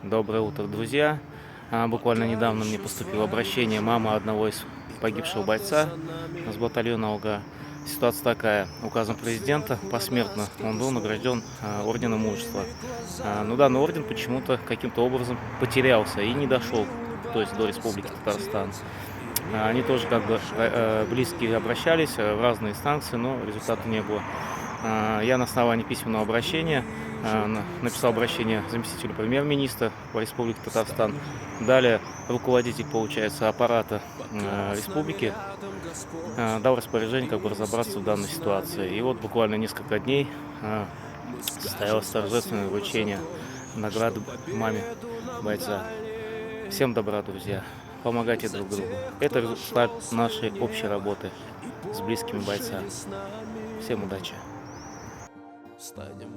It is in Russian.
Доброе утро, друзья. Буквально недавно мне поступило обращение мама одного из погибшего бойца с батальона ОГА. Ситуация такая. Указом президента посмертно он был награжден орденом мужества. Но данный орден почему-то каким-то образом потерялся и не дошел, то есть до Республики Татарстан. Они тоже как бы близкие обращались в разные инстанции, но результата не было. Я на основании письменного обращения написал обращение заместителю премьер-министра по Республике Татарстан. Далее руководитель, получается, аппарата республики дал распоряжение как бы разобраться в данной ситуации. И вот буквально несколько дней состоялось торжественное вручение награды маме бойца. Всем добра, друзья. Помогайте друг другу. Это результат нашей общей работы с близкими бойцами. Всем удачи. Станем